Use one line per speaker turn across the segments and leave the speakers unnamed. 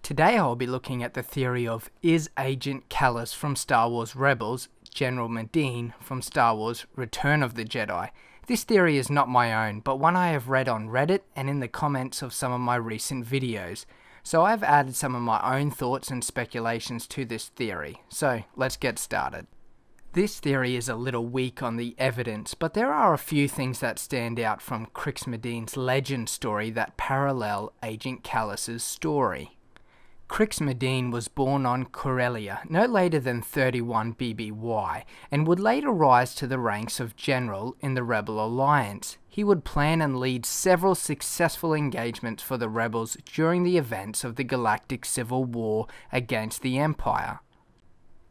Today I'll be looking at the theory of, is Agent Kallus from Star Wars Rebels General Madine from Star Wars Return of the Jedi? This theory is not my own, but one I have read on Reddit and in the comments of some of my recent videos. So I've added some of my own thoughts and speculations to this theory. So let's get started. This theory is a little weak on the evidence, but there are a few things that stand out from Crix Madine's legend story that parallel Agent Kallus's story. Crix Madine was born on Corellia no later than 31 BBY and would later rise to the ranks of general in the Rebel Alliance. He would plan and lead several successful engagements for the rebels during the events of the Galactic Civil War against the Empire.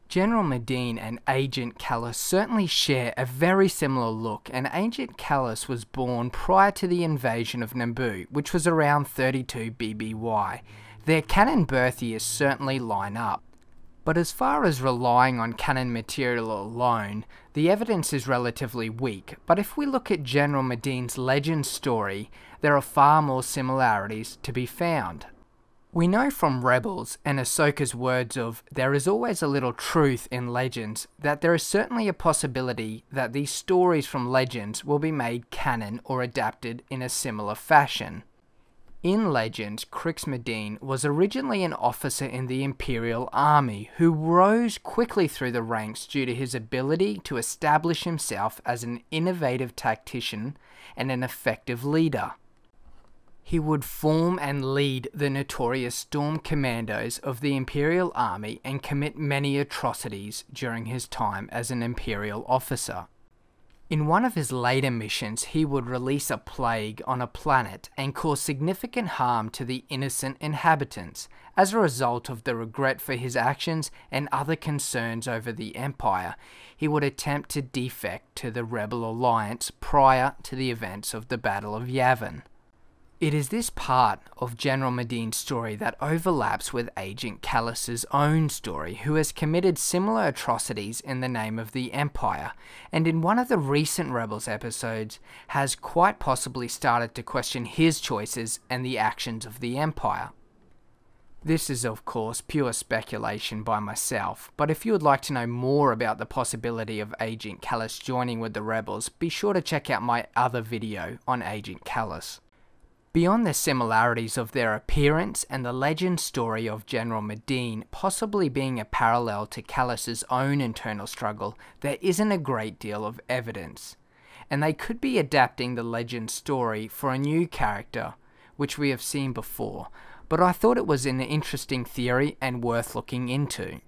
General Madine and Agent Kallus certainly share a very similar look, and Agent Kallus was born prior to the invasion of Naboo, which was around 32 BBY. Their canon birth years certainly line up, but as far as relying on canon material alone, the evidence is relatively weak. But if we look at General Madine's legend story, there are far more similarities to be found. We know from Rebels and Ahsoka's words of, "There is always a little truth in Legends," that there is certainly a possibility that these stories from Legends will be made canon or adapted in a similar fashion. In Legends, Crix Madine was originally an officer in the Imperial Army who rose quickly through the ranks due to his ability to establish himself as an innovative tactician and an effective leader. He would form and lead the notorious Storm Commandos of the Imperial Army and commit many atrocities during his time as an Imperial officer. In one of his later missions, he would release a plague on a planet and cause significant harm to the innocent inhabitants. As a result of the regret for his actions and other concerns over the Empire, he would attempt to defect to the Rebel Alliance prior to the events of the Battle of Yavin. It is this part of General Madine's story that overlaps with Agent Kallus's own story, who has committed similar atrocities in the name of the Empire, and in one of the recent Rebels episodes has quite possibly started to question his choices and the actions of the Empire. This is of course pure speculation by myself, but if you would like to know more about the possibility of Agent Kallus joining with the Rebels, be sure to check out my other video on Agent Kallus. Beyond the similarities of their appearance and the legend story of General Madine possibly being a parallel to Kallus's own internal struggle, there isn't a great deal of evidence. And they could be adapting the legend story for a new character, which we have seen before, but I thought it was an interesting theory and worth looking into.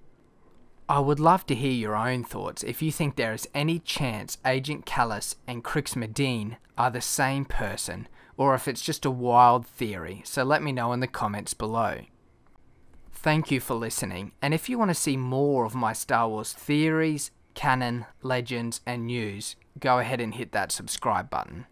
I would love to hear your own thoughts if you think there is any chance Agent Kallus and Crix Madine are the same person, or if it's just a wild theory, so let me know in the comments below. Thank you for listening, and if you want to see more of my Star Wars theories, canon, legends, and news, go ahead and hit that subscribe button.